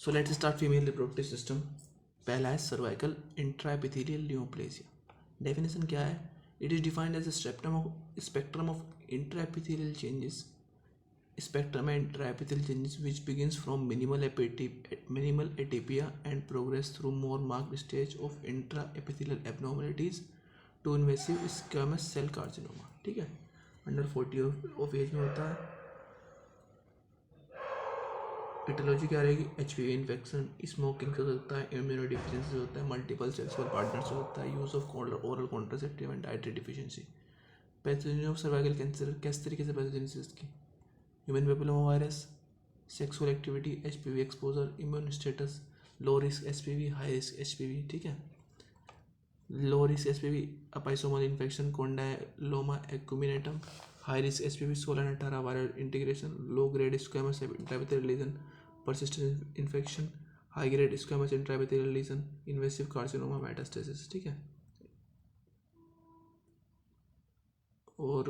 So let's start female reproductive system. पहला है cervical intraepithelial neoplasia. Definition क्या है? It is defined as spectrum of intraepithelial changes spectrum and intraepithelial changes which begins from minimal atypia and progress through more marked stage of intraepithelial abnormalities to invasive squamous cell carcinoma। ठीक है, under 40 of as में होता है। Aetiology क्या रहेगी? HPV infection, smoking से होता है, इम्यूनोडिफिशियंसी से होता है, मल्टीपल सेक्सुअल पार्टनर से होता है, use of oral contraceptive and dietary deficiency. Pathogeny of cervical cancer किस तरीके से पैथोजेनेसिस की? Human papilloma virus, sexual activity, HPV exposure, immune status, low risk HPV, high risk HPV. ठीक है, low risk HPV episomal infection, condyloma acuminatum. High risk HPV 16-18 viral integration, low grade squamous intraepithelial lesion, persistent infection, high grade squamous intraepithelial lesion, invasive carcinoma, metastasis. ठीक है, और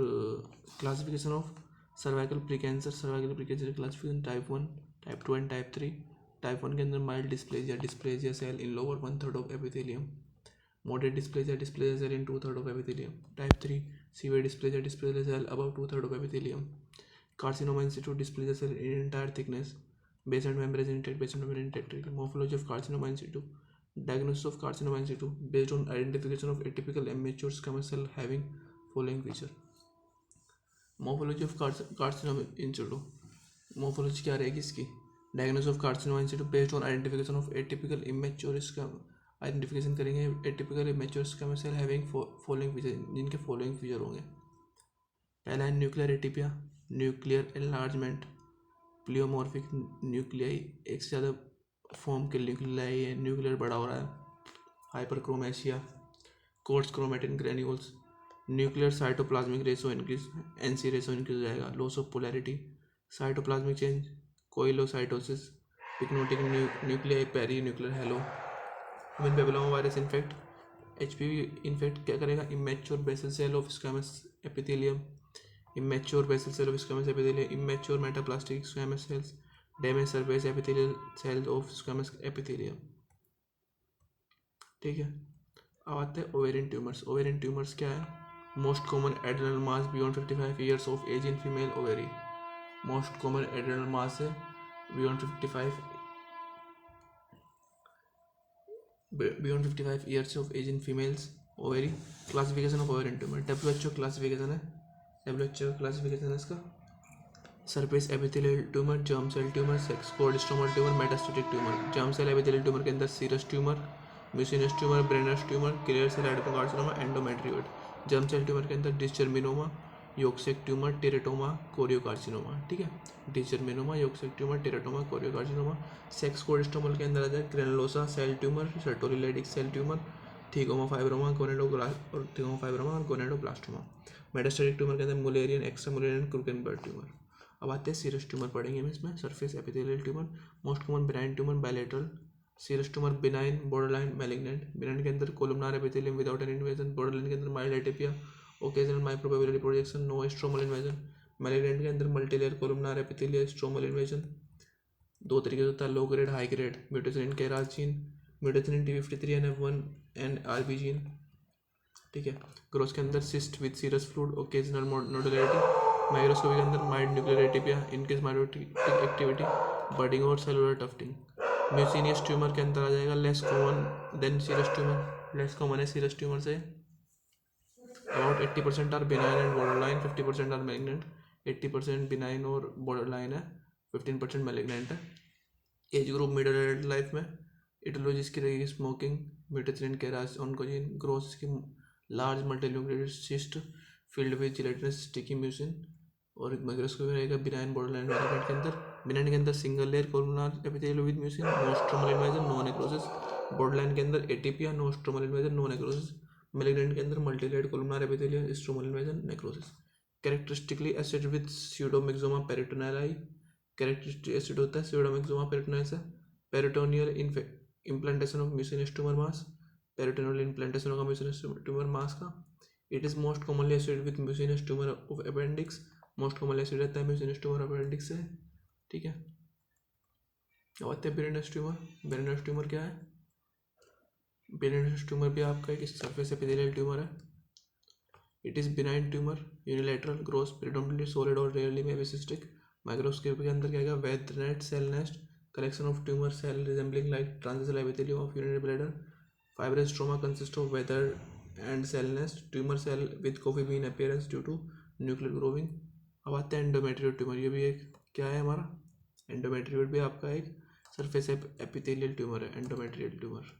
classification of cervical pre cancer classification type 1, type 2 and type 3। Type 1 के अंदर mild dysplasia cell in lower 1/3 of epithelium, moderate dysplasia cell in 2/3 of epithelium. Type 3 severe dysplasia cell above 2/3 of epithelium. Carcinoma in situ dysplasia cell in entire thickness. Basement membrane intact. Morphology of carcinoma in situ. Diagnosis of carcinoma in situ based on identification of atypical immature squamous cell having following feature. Morphology of carcinoma in situ. Morphology क्या रहेगी इसकी? Diagnosis of carcinoma in situ based on identification of atypical immature squamous, identification करेंगे atypical immature squamous cell having following feature, जिनके following feature होंगे। पहला है nuclear atypia, nuclear enlargement, pleomorphic nuclei, एक से ज़्यादा फॉर्म के न्यूक्लियाई है, न्यूक्लियर बड़ा हो रहा है, hyperchromasia, coarse chromatin granules, nuclear cytoplasmic ratio increase, NC ratio increase हो जाएगा, loss of polarity, cytoplasmic change, koilocytosis, pyknotic nuclei, perinuclear halo. Human papilloma virus infect, HPV infect क्या करेगा? Immature basal cell of squamous epithelium, immature basal cell of squamous epithelium, immature metaplastic squamous cells, damage surface epithelial cells of squamous epithelium. ठीक है, अब आते हैं ovarian tumours. Ovarian tumours क्या है? Most common adrenal mass beyond 55 years of age in female ovary. Most common adrenal mass है beyond 55 years of age in females ovary। Classification of ovarian tumour, WHO classification है, WHO classification है इसका। Surface epithelial tumour, germ cell tumour, sex cord stromal tumour, metastatic tumour. Germ cell epithelial tumour के अंदर serous tumour, mucinous tumour, Brenner tumour, clear cell adenocarcinoma, endometrioid. Germ cell tumour के अंदर dysgerminoma, yolk sac tumour, teratoma, choriocarcinoma. ठीक है, dysgerminoma, yolk sac tumour, teratoma, choriocarcinoma. Sex cord stromal के अंदर आ जाए granulosa cell tumour, Sertoli Leydig cell tumour, thecoma fibroma, gonadoblastoma. Metastatic tumour के अंदर Mullerian, extra Mullerian, Krukenberg tumour. अब आते हैं सीरस ट्यूमर पढ़ेंगे हम इसमें। Surface epithelial tumour, most common benign tumour, bilateral. Serous tumour benign, borderline, malignant. Benign के अंदर columnar epithelium without an invasion, borderline के अंदर mild atypia, occasional micropapillary projection, no stromal invasion. Malignant के अंदर multilayer columnar epithelia, stromal invasion. दो तरीके से होता है, low grade, high grade. Mutation in KRAS gene, mutation in TP53 and F1 and RB gene. ठीक है, ग्रोथ के अंदर cyst with serous fluid, occasional nodularity. Microscopy के अंदर mild nuclear atypia, increased mitotic activity, budding और cellular tufting. Mucinous tumour के अंदर आ जाएगा, less common than serous tumour, less common है सीरस ट्यूमर से। About 80% are benign and borderline, 50% are malignant. 80% benign और बॉर्डरलाइन है, 15% मैलिग्नेंट है। Age group middle adult life में। इटोलॉजी इसकी रहेगी smoking, mutation KRAS oncogene, growth की large multinucleated cyst filled with gelatinous sticky mucin. और microscopy रहेगा बिनाइन बॉर्डरलाइन मैलिग्नेंट के अंदर। बिनाइन के अंदर single layer columnar epithelial with mucin, no stromal invasion, no necrosis. Borderline के अंदर atypia, no stromal invasion, no necrosis. Malignant के अंदर multilayered columnar epithelial, stromal invasion, necrosis. Characteristically associated with pseudomyxoma peritonei. Characteristic associated होता है pseudomyxoma peritonei है। Peritoneal implantation of mucinous tumour mass, peritoneal implantation होगा mucinous tumour mass का। It is most commonly associated with mucinous tumour of appendix, most commonly associated रहता है mucinous tumour appendix से। ठीक है, अब आते हैं ब्रेनस ट्यूमर। ब्रेनस ट्यूमर क्या है? ब्रेनस ट्यूमर भी आपका एक सरफेस एपिथेलियल ट्यूमर है। It is benign tumour, unilateral, gross predominantly solid और रेयरली में सिस्टिक। माइक्रोस्कोप के अंदर क्या है? Walthard cell nest, collection of tumour cell resembling like transitional epithelium of urinary bladder. Fibrous stroma consists of weather and cell nest, tumor cell with coffee bean appearance due to nuclear growing। अब आते हैं एंडोमेट्रियोड tumour. ये भी एक क्या है हमारा? एंडोमेट्रियोड भी आपका एक सरफेस एपिथेलियल ट्यूमर है, एंडोमेट्रियल ट्यूमर।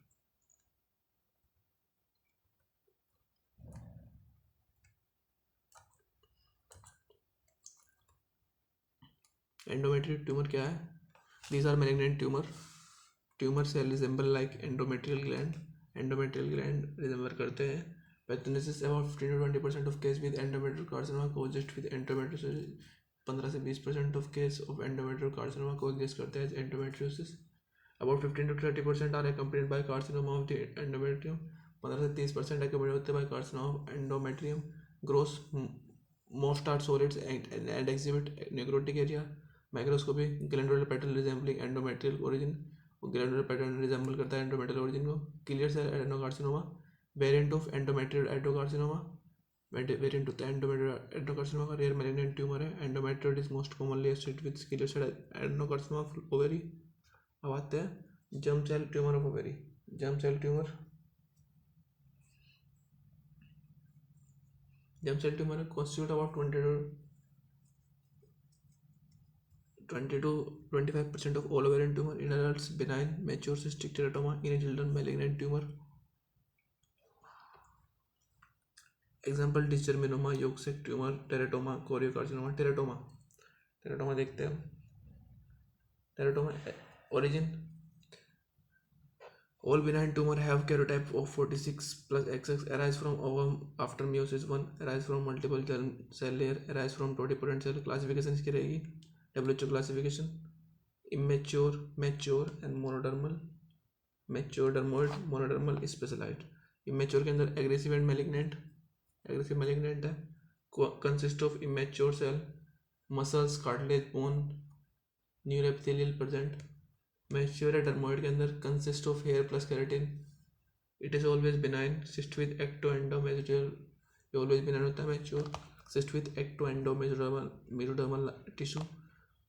एंडोमेट्रियल ट्यूमर क्या है? These are malignant tumour cell resemble like endometrial gland, endometrial gland resemble करते हैं। Pathogenesis about 15 to 20% of case with endometrial carcinoma coexist with endometriosis. 15 से 20% of case of endometrial carcinoma coexist करते हैं endometriosis. About 15 to 30% are accompanied by carcinoma of the endometrium. 15 से 30% accompanied होते हैं bye carcinoma of endometrium. Gross most are solids and exhibit necrotic area. Microscopy glandular pattern resembling endometrial origin, glandular pattern resemble करता है endometrial origin को। Clear cell adenocarcinoma, variant of endometrial adenocarcinoma, variant होता है endometrial adenocarcinoma का, rare malignant tumour है। Endometrial is most commonly associated with clear cell adenocarcinoma of ovary. अब आते हैं germ cell tumour of ovary. Germ cell tumour constitute about 20 to 25% of all ovarian tumor in adults, benign, mature cystic teratoma in children, malignant tumor। Example dysgerminoma, yolk sac tumour, teratoma, choriocarcinoma. Teratoma देखते हैं। Teratoma origin, all benign tumor have karyotype of 46 plus XX, arise from ovum after meiosis 1, arise from multiple cell layer, arise from totipotent cell। Classification इसकी रहेगी WHO classification, immature, mature and monodermal, mature dermoid, monodermal specialized। immature के अंदर aggressive and malignant, aggressive malignant है, consist of immature cell, muscles, cartilage, bone, neuroepithelial present। Mature dermoid के अंदर consist of hair plus keratin. It is always benign, cyst with ecto endomesodermal, ये always benign होता है mature, cyst with ecto endomesodermal mesodermal tissue.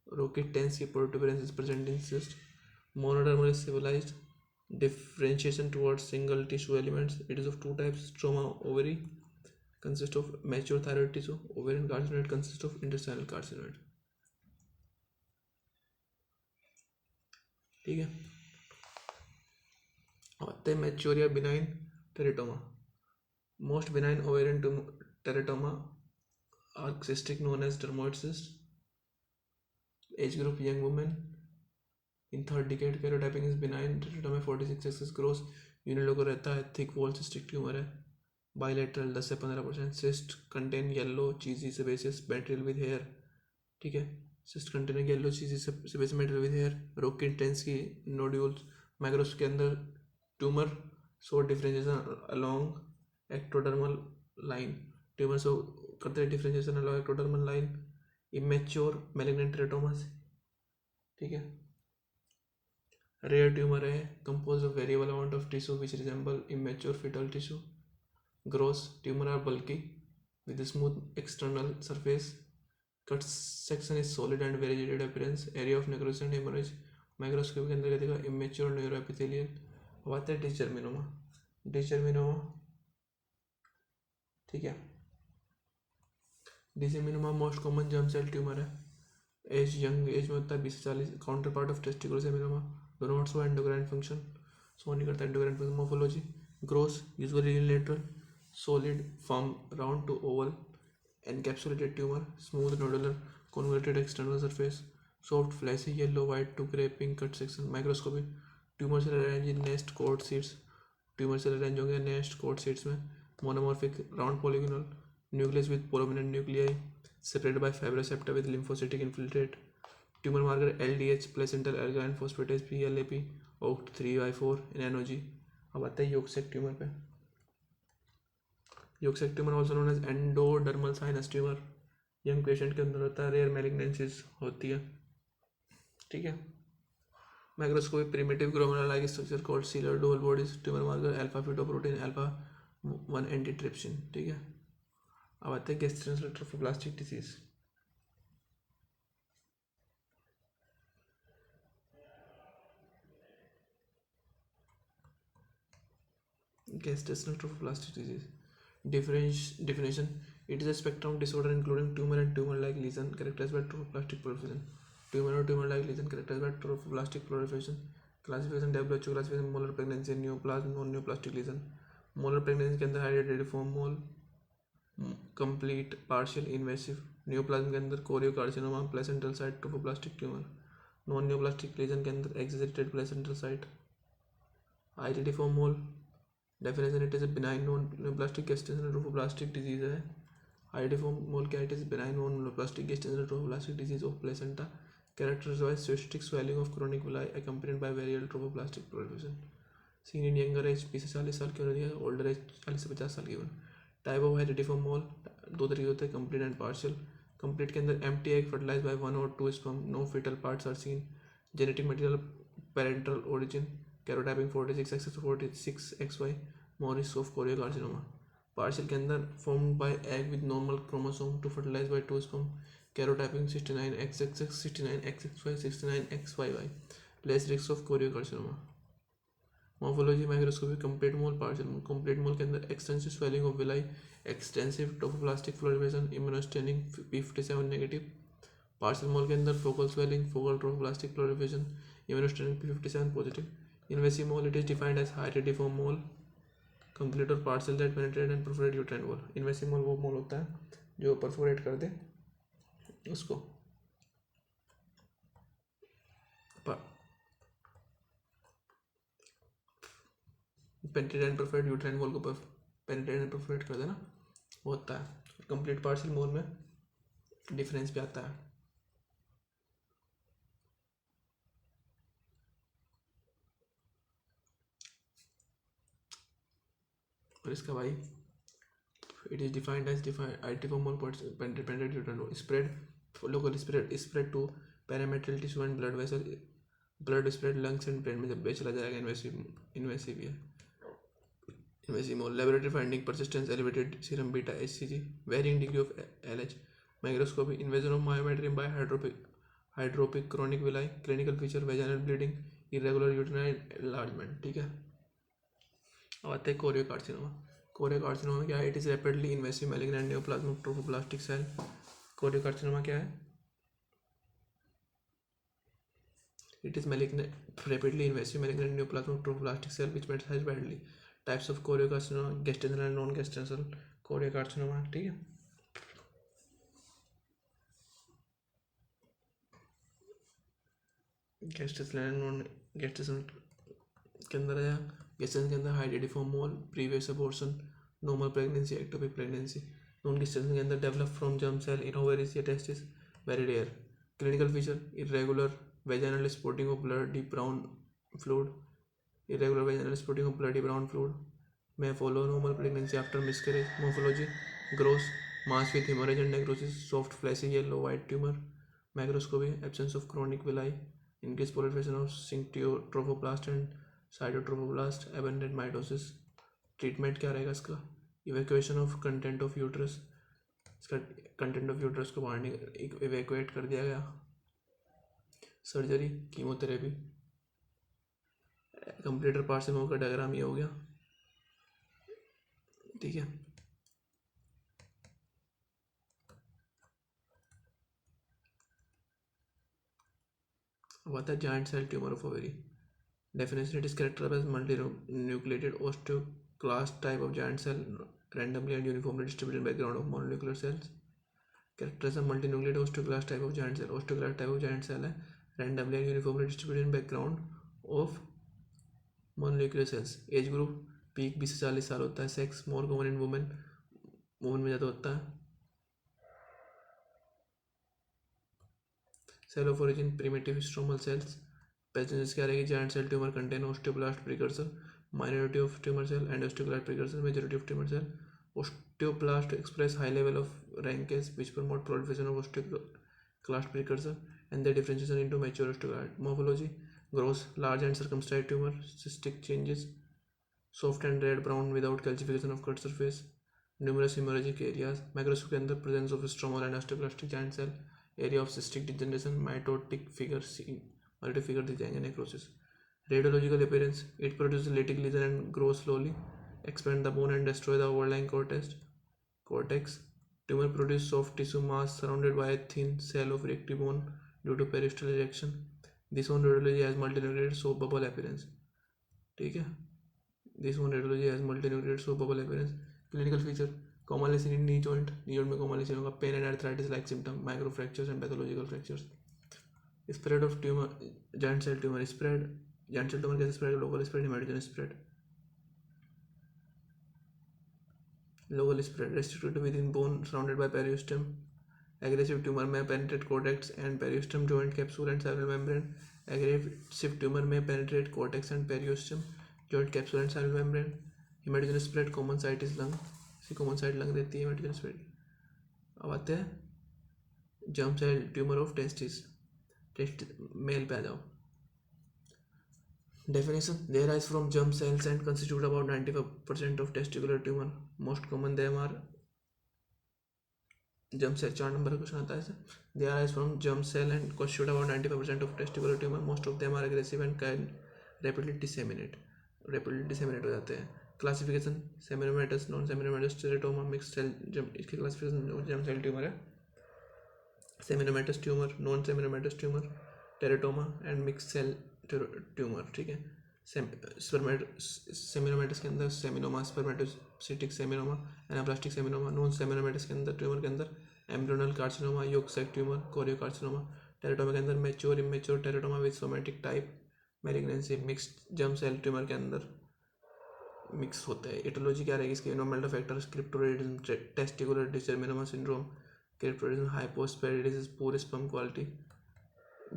Rokitansky protuberance is present in cyst. Monodermal is specialised, differentiation towards single tissue elements. It is of two types, struma ovarii consist of mature thyroid tissue, ovarian carcinoid consist of intestinal carcinoid. ठीक है। आते हैं mature या benign teratoma. Most benign ovarian teratoma are cystic known as dermoid cyst। Age group young women in third decade. Karyotyping is benign, teratoma 46 XX gross, unilocular रहता है, thick wall cystic tumour है, bilateral 10 से 15%। Cyst contain yellow cheesy sebaceous material with hair. ठीक है, cyst contain yellow cheesy sebaceous material with hair. Rokitansky nodules. Microscope के अंदर tumour show differentiation along ectodermal line, tumour show करते हैं differentiation along ectodermal line. Immature malignant teratomas. ठीक है, rare tumour है, composed of variable amount of tissue which resemble immature foetal tissue. Gross tumour are bulky with smooth external surface, cut section is solid and variegated appearance, area of necrosis and haemorrhage. Microscope के अंदर देखा immature न्यूरोएपिथेलियल। अब आते हैं dysgerminoma. ठीक है, dysgerminoma most common germ cell tumour है, age young age में होता है 20 से 40। Counter part of testicular seminoma, do not show endocrine function, show नहीं करता endocrine function. Morphology, gross usually unilateral, solid firm round to oval encapsulated tumour, smooth nodular converted external surface, soft fleshy yellow white to grey pink cut section. Microscopy, tumour cell arrange in nest coat sheets, tumour cell arrange होंगे nest coat sheets में। Monomorphic round polygonal nucleus with prominent nuclei, separated by fibrous septa with lymphocytic infiltrate। Tumour marker LDH, placental alkaline phosphatase PLAP, OCT3/4 NOG। अब आता है yolk sac tumour पे। Yolk sac tumour also known as endodermal sinus tumour, young patient के अंदर होता है, rare malignancies होती है। ठीक है, Microscopic primitive glomeruli-like structure called ciliary whole bodies, tumor marker alpha fetoprotein, alpha 1 antitrypsin. ठीक है, अब आते हैं gastrointestinal trophoblastic disease. Gastrointestinal trophoblastic disease. Definition: it is a spectrum disorder including tumor and tumor-like lesion characterized by trophoblastic proliferation. Tumor or tumor-like lesion characterized by trophoblastic proliferation. Classification: WHO classification: molar pregnancy, neoplasm, non-neoplastic lesion. Molar pregnancy के अंदर hydatidiform mole, complete partial invasive. Neoplasm के अंदर choriocarcinoma, placental site, trophoblastic tumour. Non neoplastic lesion के अंदर exaggerated placental site. Hydatidiform mole definition: it is a benign non neoplastic gastrointestinal trophoblastic disease है. Hydatidiform mole क्या, it is benign non neoplastic gastrointestinal trophoblastic disease of placenta characterized by cystic swelling of chronic villi accompanied by variable trophoblastic proliferation. Seen in younger age 20 से 40 साल की उम्र है, older age 40 से 50 साल की उम्र. टाइप ऑफ हाइड्रेटिफॉर्म मोल दो तरीके होते हैं, कंप्लीट एंड पार्शियल. कंप्लीट के अंदर empty egg fertilise by 1 or 2 sperm, no foetal parts are seen. Genetic material parental origin, karyotyping 46X to 46XY, more risk of choriocarcinoma. Partial के अंदर formed by egg with normal chromosome two fertilise by 2 sperm, karyotyping 69XX, 69XXY, 69XYY, less risk of choriocarcinoma. Morphology microscopy complete mole, partial mole. Complete mole के अंदर extensive swelling of villi, extensive trophoblastic proliferation, immunostaining P57 negative. Partial mole के अंदर focal swelling, focal trophoblastic proliferation, immunostaining P57 positive. Invasive mole, it is defined as hydatidiform mole, complete और partial that penetrate and perforate uterine wall. Invasive mole वो mole होता है जो perforate कर दे उसको. Penetrate and perforate uterine wall को penetrate and perforate कर देना वो होता है. कंप्लीट पार्शियल मोल में डिफरेंस भी आता है. और इसका भाई it is defined as hydatidiform mole penetrate uterine wall, spread local spread to parametrial tissue and blood vessel, blood spread lungs and brain में जब भी चला जाएगा. इन्वेसिव है. Invasive mole laboratory finding persistence elevated serum beta HCG, varying degree of LH. Microscopy invasion of myometrium by hydropic chronic villi, clinical feature vaginal bleeding, irregular uterine enlargement. ठीक है, अब आते हैं कोरियोकार्सिनोमा. कोरियोकार्सिनोमा क्या है, it is rapidly invasive malignant neoplasm trophoblastic cell. Choriocarcinoma क्या है, it is rapidly invasive malignant neoplasm trophoblastic cell which metastasizes badly. Types of choriocarcinoma: gastrointestinal and non-gastrointestinal choriocarcinoma. ठीक है, gastrointestinal and non-gastrointestinal के अंदर आया. gastrointestinal के अंदर hydatidiform mole, previous abortion, normal pregnancy, ectopic pregnancy. non-gastrointestinal के अंदर develop from germ cell in ovaries या testis, very rare. Clinical feature irregular vaginal spotting of bloody brown fluid, irregular vaginal spotting of bloody brown fluid may follow normal pregnancy after miscarriage. Morphology gross mass with hemorrhage and necrosis, soft fleshy yellow white tumor. Microscopy absence of chronic villi, increased proliferation of syncytiotrophoblasts and cytotrophoblast, abundant mitosis. Treatment क्या रहेगा इसका, evacuation of content of uterus. इसका content of uterus को बाहर evacuate कर दिया गया. Surgery chemotherapy. Complete or partial mole का डायग्राम ये हो गया. ठीक है, अब आता है giant cell tumour of ovary. Definition: it is characterised by multinucleated osteoclast type of giant cell randomly and uniformly distributed background of mononuclear cells. Characterism: multinucleated osteoclast type of giant cell. Osteoclast type of giant cell है, randomly and uniformly distributed in background of mononuclear cells. Age group peak 20 से 40 साल होता है. Sex more common in women, women में ज़्यादा होता है. Cell of origin primitive stromal cells. Pathogenesis क्या रहेगी, giant cell tumour contain osteoblast precursor, minority of tumor cell and osteoclast precursor, majority of tumor cell. Osteoblast express high level of rankage which promote proliferation of osteoclast precursor and their differentiation into mature osteoclast. Morphology gross, large and circumscribed tumor, cystic changes, soft and red brown without calcification of cut surface, numerous hemorrhagic areas, microscope के अंदर presence of stromal and osteoclastic giant cell, area of cystic degeneration, mitotic figure seen, multi-figure दिख जाएंगे, necrosis. Radiological appearance, it produces lytic lesion and grows slowly, expand the bone and destroy the overlying cortex. Tumor produce soft tissue mass surrounded by a thin cell of recti bone due to periosteal ejection. This one radiology has multinucleated soap bubble appearance. ठीक है, this one radiology has multinucleated soap bubble appearance. Clinical feature, commonly seen in knee joint में commonly seen होगा pain and arthritis like symptom, micro fractures and pathological fractures. Spread of tumor, giant cell tumor spread, giant cell tumor कैसे spread, local spread, hematogenous spread. Local spread, restricted within bone surrounded by periosteum. Aggressive tumor may penetrate cortex and periosteum joint capsule and cerebral membrane. Aggressive tumor may penetrate cortex and periosteum joint capsule and cerebral membrane. Hematogenous spread, common site is lung. इसी common site lung रहती है hematogenous spread. अब आते हैं germ cell tumor of testis. Male पे आ जाओ. Definition, they arise from germ cells and constitute about 95% of testicular tumor. Most common them are germ cell. 4 number का क्वेश्चन आता है. They arise from germ cell and constitute about 95% of testicular tumor. Most of them are aggressive and can rapidly disseminate हो जाते हैं. Classification, seminomatous, non-seminomatous, teratoma, mixed cell. इसकी classification germ cell tumor है. Seminomatous tumor, non-seminomatous tumor, teratoma and mixed cell tumour. ठीक है. Seminomatous के अंदर seminoma, spermatocytic seminoma, anaplastic seminoma. Non seminomatous के अंदर ट्यूमर के अंदर embryonal carcinoma, yolk sac tumour, choriocarcinoma. Teratoma के अंदर mature immature teratoma with somatic type malignancy. Mixed germ cell tumour के अंदर मिक्स होता है. एटोलॉजी क्या रहेगी इसकी? Environmental factors, cryptorchidism, testicular dysgerminoma syndrome, cryptorchidism, hypospadias, poor sperm quality,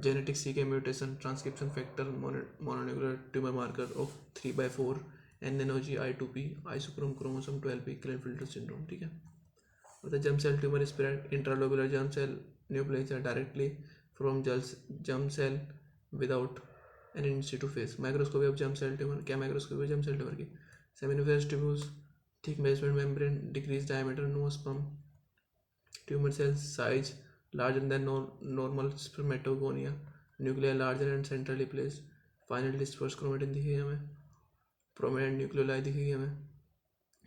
genetic CK mutation, transcription factor, mononuclear tumor marker of 3/4, NNOG, I2P, isochrome chromosome 12p, Klinefelter syndrome. ठीक है. और germ cell tumor spread, intralobular germ cell neoplasia directly from germ cell without an in situ phase. Microscopy of germ cell tumor. क्या microscopy germ cell tumor की? Seminiferous tubules, thick basement membrane, decreased diameter, no sperm. Tumor cell size larger than normal spermatogonia. Nuclei larger and centrally placed. Finally dispersed chromatin दिखेगी हमें. Prominent nucleoli दिखेगी हमें.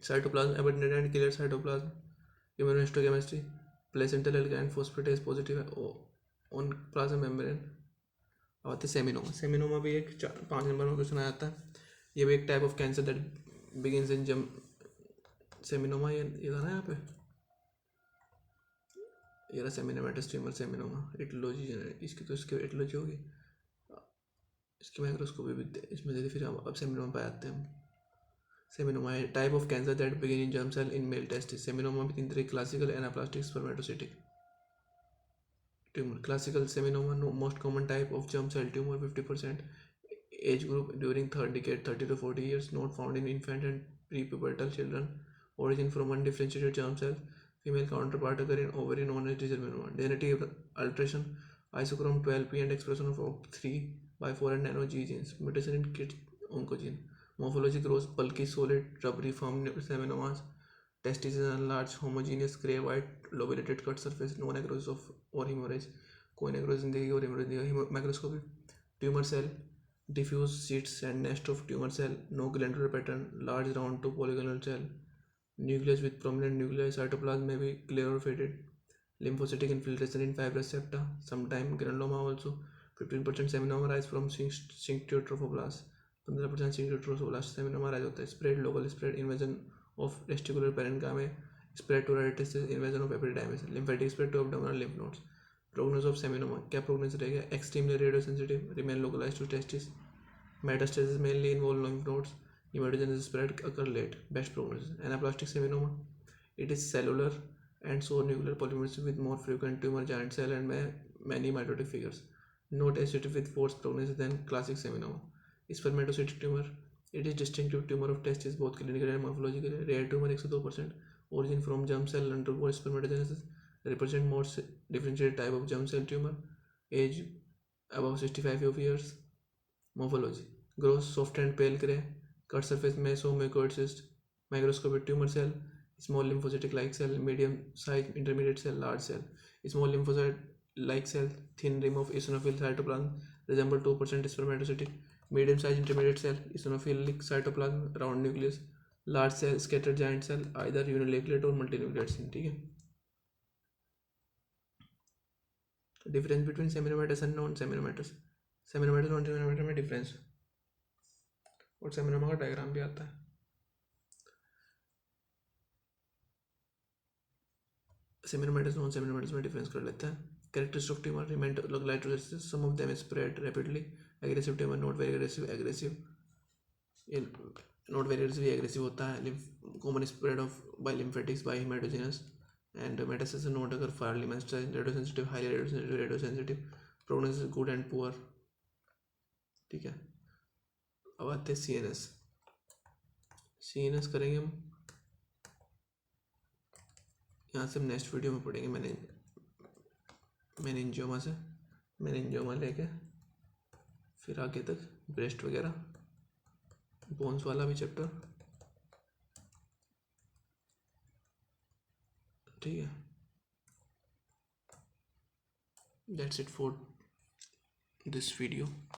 Cytoplasm abundant and clear cytoplasm. Immunohistochemistry, placental alkaline phosphatase positive on plasma membrane. अब आते seminoma. Seminoma भी एक 5 number में question आ जाता है. ये भी एक type of cancer that begins in जम. सेमिनोमा ये था ना यहाँ पे, ये सेमिनोमेटस ट्यूमर सेमिनोमा. एटोलॉजी इसकी, तो इसकी एटोलॉजी होगी, इसकी माइक्रोस्कोपी भी इसमें दे दी. फिर अब सेमिनोमा पे आते हैं. सेमिनोमा है type of cancer that begin in germ cell in male testis. Seminoma में 3 तरह, classical, anaplastic, spermatocytic tumour. Classical seminoma most common type of germ cell tumour, 50%. Age group during third decade 30 to 40 years. Not found in infant and prepubertal children. Origin from undifferentiated germ cell. Female counterpart occur in ovary known as disseminoma. Genetic alteration, isochrome 12p and expression of OP3/4 and nano-G genes. Mutation in KIT oncogene. Morphology grows bulky, solid, rubbery, firm seminomas. Testes is enlarged, homogeneous, grey white, lobulated cut surface. No necrosis of or hemorrhage. कोई necrosis नहीं और hemorrhage नहीं. Microscopy. Tumor cell, diffuse sheets and nest of tumor cell. No glandular pattern. Large round to polygonal cell. Nucleus with prominent nuclei. Cytoplasm may be clear or faded. Lymphocytic infiltration in fibrous septa. Sometimes granuloma also. 15% seminoma rise from cincture trophoblast. 15% cincture trophoblast seminoma rise होता है. Spread, local spread, invasion of testicular parenchyma. Spread to radiatis, invasion of epididymis. Lymphatic spread to abdominal lymph nodes. Prognosis of seminoma. क्या prognosis रहेगा? Extremely radiosensitive. Remain localized to testis. Metastasis mainly involve lymph nodes. Hematogenous spread occur late. Best prognosis. Anaplastic seminoma. It is cellular and so nuclear polymorphism with more frequent tumor, giant cell and many mitotic figures. Not associated with worse prognosis than classic seminoma. Spermatocytic tumor. It is distinctive tumor of testis both clinically and morphologically. Rare tumor 102%. Origin from germ cell undergo spermatogenesis. Represent more differentiated type of germ cell tumor. Age above 65 years. Morphology, gross soft and pale grey, cut surface मेसोमेकोइड cyst, microscopic tumour cell, small lymphocytic like cell, medium size intermediate cell, large cell, small lymphocyte like cell, thin rim of eosinophil cytoplasm, resemble 2% spermatocytic, medium size intermediate cell, eosinophilic cytoplasm, round nucleus, large cell scattered giant cell, either uninucleate और multinucleate cell. ठीक है. Difference between seminomatous and non seminomatous. Seminomatous non seminomatous में difference और seminoma का diagram भी आता है. Seminomatous non seminomatous में डिफरेंस कर लेते हैं. कैरेक्टरिस्टिक ऑफ ट्यूमर रिमेन लाइटोसिस, some of them spread rapidly, aggressive tumour not very aggressive ये नॉट वेरी एग्रेसिव होता है. Common spread of by lymphatics by haematogenous and metastasis not occur fairly menstruation, radiosensitive, highly radiosensitive, prognosis good and poor. ठीक है. अब आते हैं CNS. CNS करेंगे हम यहाँ से. नेक्स्ट वीडियो में पढ़ेंगे मेनिंजियोमा से, मेनिंजियोमा लेके फिर आगे तक ब्रेस्ट वगैरह, बोन्स वाला भी चैप्टर. ठीक है. That's it for this video.